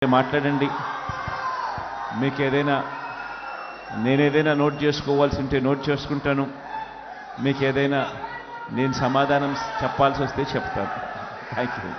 మాట్లాడండి. మీకు ఏదైనా నేనేదైనా నోట్ చేసుకోవాల్సి ఉంటే నోట్ చేసుకుంటాను. మీకు ఏదైనా నేను సమాధానం చెప్పాల్సి వస్తే చెప్తాను. Thank you.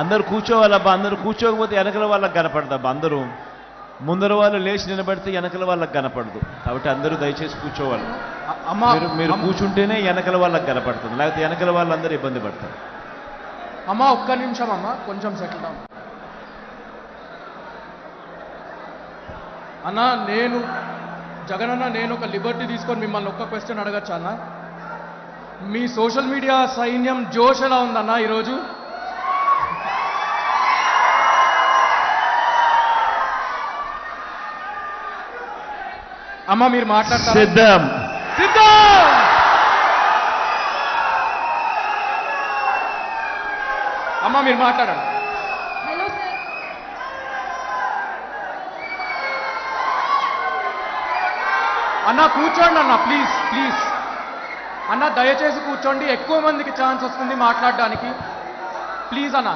అందరూ కూర్చోవాలబ్బా. అందరూ కూర్చోకపోతే వెనకల వాళ్ళకి కనపడదబ్బా. అందరూ ముందర వాళ్ళు లేచి నిలబడితే వెనకల వాళ్ళకి కనపడదు. కాబట్టి అందరూ దయచేసి కూర్చోవాలి. మీరు కూర్చుంటేనే వెనకల వాళ్ళకి కనపడుతుంది, లేకపోతే వెనకల వాళ్ళందరూ ఇబ్బంది పడతారు. అమ్మా ఒక్క నిమిషం అమ్మా, కొంచెం సెటిల్ డౌన్. అన్నా జగనన్న నేను ఒక లిబర్టీ తీసుకొని మిమ్మల్ని ఒక్క క్వశ్చన్ అడగచ్చా అన్న? మీ సోషల్ మీడియా సైన్యం జోష్ ఎలా ఉందన్నా ఈరోజు? అమ్మ మీరు మాట్లాడతారు. సిద్ధం అమ్మ మీరు మాట్లాడండి. Hello sir. అన్న కూర్చోండి అన్న, ప్లీజ్ ప్లీజ్ అన్న దయచేసి కూర్చోండి. ఎక్కువ మందికి ఛాన్స్ వస్తుంది మాట్లాడడానికి. ప్లీజ్ అన్న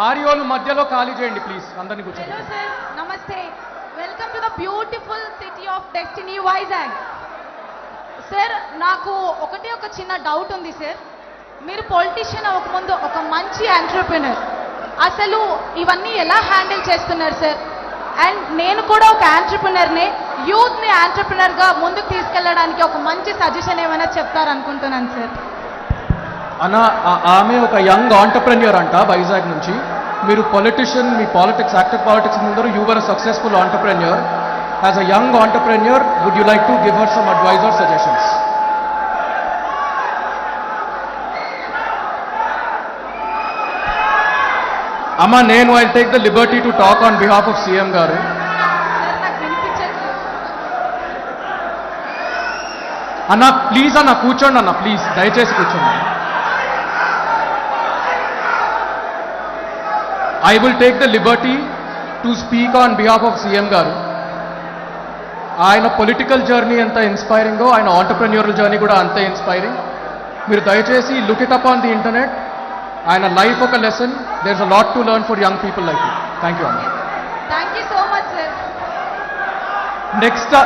ఆరియోలు మధ్యలో ఖాళీ చేయండి ప్లీజ్. అందరినీ కూర్చోండి. హలో సార్, నమస్తే. Welcome to the beautiful city of destiny Vizag. Sir నాకు ఒక చిన్న డౌట్ ఉంది సార్. మీరు పొలిటీషియన్ అవ్వకముందు ఒక మంచి ఎంటర్‌ప్రెన్యూర్, అసలు ఇవన్నీ ఎలా హ్యాండిల్ చేస్తున్నారు సార్? అండ్ నేను కూడా ఒక ఎంటర్‌ప్రెన్యూర్నే, యూత్ని ఎంటర్‌ప్రెన్యూర్గా ముందుకు తీసుకెళ్ళడానికి ఒక మంచి సజెషన్ ఏమైనా చెప్తారనుకుంటున్నాను సార్. అన్న ఆమె ఒక యంగ్ ఆంటర్‌ప్రెన్యూర్ అంట వైజాగ్ నుంచి. మీరు పొలిటీషియన్, మీ పాలిటిక్స్, యాక్టివ్ పాలిటిక్స్ ముందరు you were a successful entrepreneur. As a young entrepreneur would you like to give her some advice or suggestions? అమ్మ నేను I take the liberty to talk on behalf of CM garu. Sir నాకు వినిపించట్లేదు. అన్న please అన్న కూర్చోండి అన్న, please దయచేసి కూర్చోండి. I will take the liberty to speak on behalf of CM గారు. ఆయన పొలిటికల్ జర్నీ ఎంత ఇన్స్పైరింగో ఆయన ఆంటర్‌ప్రెన్యూరల్ జర్నీ కూడా అంతే ఇన్స్పైరింగ్. మీరు దయచేసి look it up on the internet. ఆయన లైఫ్ ఒక lesson. There is a lot to learn for young people like you. Thank you అన్న. Thank you so much sir. Next